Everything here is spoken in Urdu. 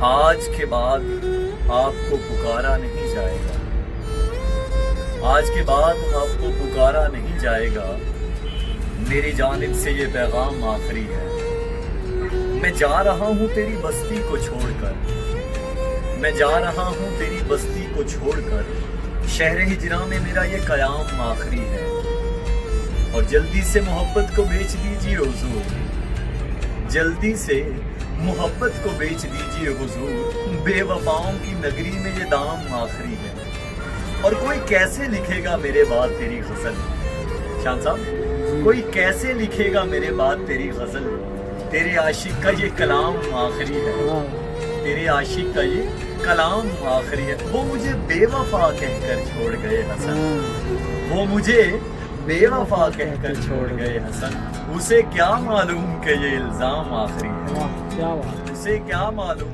آج کے بعد آپ کو پکارا نہیں جائے گا، آج کے بعد آپ کو پکارا نہیں جائے گا، میری جانب سے یہ پیغام آخری ہے۔ میں جا رہا ہوں تیری بستی کو چھوڑ کر، میں جا رہا ہوں تیری بستی کو چھوڑ کر، شہر ہجراں میں میرا یہ قیام آخری ہے، اور جلدی سے محبت کو بیچ دیجیے حضور، جلدی سے محبت کو بیچ دیجیے حضور، بے وفاؤں کی نگری میں یہ دام آخری ہے۔ اور کوئی کیسے لکھے گا میرے بعد تیری غزل، شان صاحب کوئی کیسے لکھے گا میرے بعد تیری غزل، تیرے عاشق کا یہ کلام آخری ہے، تیرے عاشق کا یہ کلام آخری ہے۔ وہ مجھے بے وفا کہہ کر چھوڑ گئے حسن، وہ مجھے بے وفا کہہ کر چھوڑ گئے حسن، اسے کیا معلوم کہ یہ الزام آخری ہے، اسے کیا معلوم